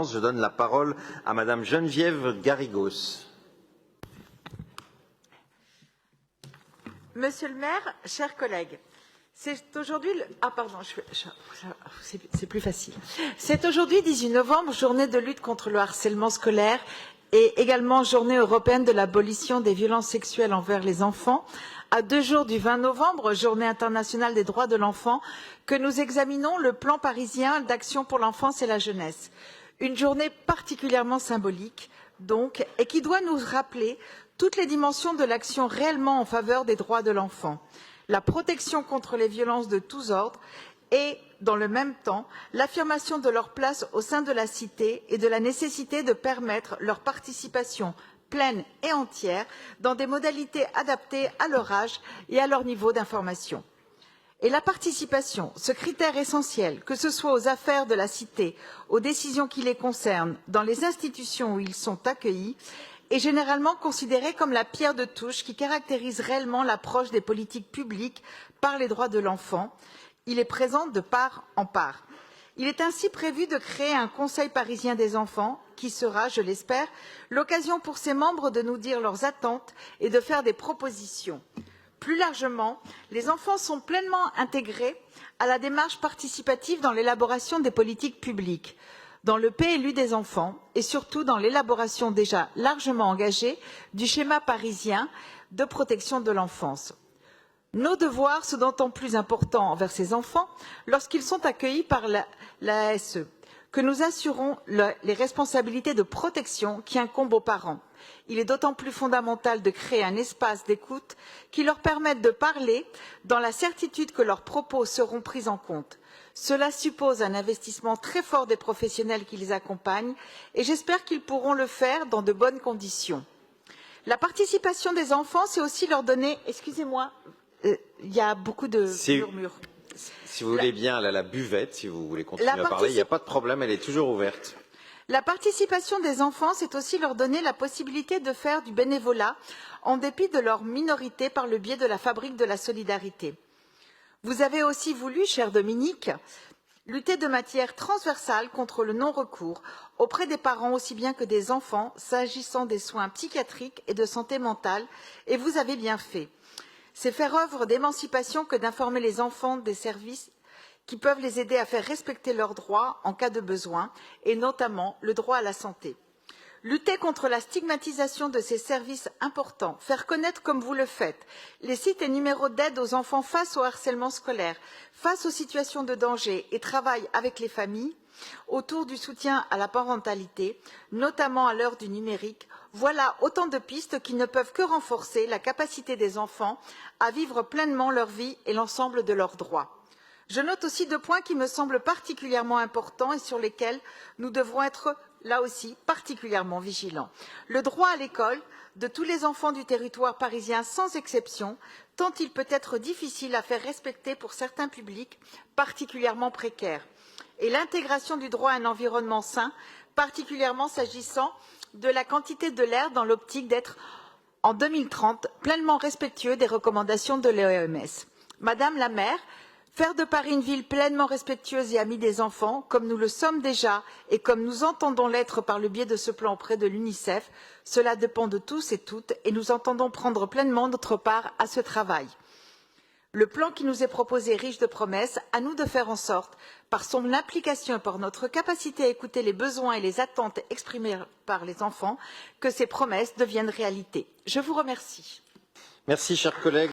Je donne la parole à Madame Geneviève Garrigos. Monsieur le maire, chers collègues, c'est aujourd'hui c'est plus facile. C'est aujourd'hui 18 novembre, journée de lutte contre le harcèlement scolaire et également journée européenne de l'abolition des violences sexuelles envers les enfants, à 2 jours du 20 novembre, journée internationale des droits de l'enfant, que nous examinons le plan parisien d'action pour l'enfance et la jeunesse. Une journée particulièrement symbolique, donc, et qui doit nous rappeler toutes les dimensions de l'action réellement en faveur des droits de l'enfant, la protection contre les violences de tous ordres et, dans le même temps, l'affirmation de leur place au sein de la cité et de la nécessité de permettre leur participation pleine et entière dans des modalités adaptées à leur âge et à leur niveau d'information. Et la participation, ce critère essentiel, que ce soit aux affaires de la cité, aux décisions qui les concernent, dans les institutions où ils sont accueillis, est généralement considéré comme la pierre de touche qui caractérise réellement l'approche des politiques publiques par les droits de l'enfant. Il est présent de part en part. Il est ainsi prévu de créer un Conseil parisien des enfants qui sera, je l'espère, l'occasion pour ses membres de nous dire leurs attentes et de faire des propositions. Plus largement, les enfants sont pleinement intégrés à la démarche participative dans l'élaboration des politiques publiques, dans le PLU des enfants et surtout dans l'élaboration déjà largement engagée du schéma parisien de protection de l'enfance. Nos devoirs sont d'autant plus importants envers ces enfants lorsqu'ils sont accueillis par l'ASE, que nous assurons les responsabilités de protection qui incombent aux parents. Il est d'autant plus fondamental de créer un espace d'écoute qui leur permette de parler dans la certitude que leurs propos seront pris en compte. Cela suppose un investissement très fort des professionnels qui les accompagnent et j'espère qu'ils pourront le faire dans de bonnes conditions. La participation des enfants, c'est aussi leur donner... Excusez-moi, il y a beaucoup de murmures. Si vous voulez bien aller à la buvette, si vous voulez continuer à parler, il n'y a pas de problème, elle est toujours ouverte. La participation des enfants, c'est aussi leur donner la possibilité de faire du bénévolat en dépit de leur minorité par le biais de la fabrique de la solidarité. Vous avez aussi voulu, cher Dominique, lutter de manière transversale contre le non-recours auprès des parents aussi bien que des enfants s'agissant des soins psychiatriques et de santé mentale, et vous avez bien fait. C'est faire œuvre d'émancipation que d'informer les enfants des services qui peuvent les aider à faire respecter leurs droits en cas de besoin, et notamment le droit à la santé. Lutter contre la stigmatisation de ces services importants, faire connaître comme vous le faites les sites et numéros d'aide aux enfants face au harcèlement scolaire, face aux situations de danger et travail avec les familles autour du soutien à la parentalité, notamment à l'heure du numérique, voilà autant de pistes qui ne peuvent que renforcer la capacité des enfants à vivre pleinement leur vie et l'ensemble de leurs droits. Je note aussi 2 points qui me semblent particulièrement importants et sur lesquels nous devrons être, là aussi, particulièrement vigilants. Le droit à l'école de tous les enfants du territoire parisien sans exception, tant il peut être difficile à faire respecter pour certains publics particulièrement précaires. Et l'intégration du droit à un environnement sain, particulièrement s'agissant de la quantité de l'air dans l'optique d'être, en 2030, pleinement respectueux des recommandations de l'OMS. Madame la maire, faire de Paris une ville pleinement respectueuse et amie des enfants, comme nous le sommes déjà et comme nous entendons l'être par le biais de ce plan auprès de l'UNICEF, cela dépend de tous et toutes et nous entendons prendre pleinement notre part à ce travail. Le plan qui nous est proposé est riche de promesses, à nous de faire en sorte, par son application et par notre capacité à écouter les besoins et les attentes exprimées par les enfants, que ces promesses deviennent réalité. Je vous remercie. Merci, chers collègues.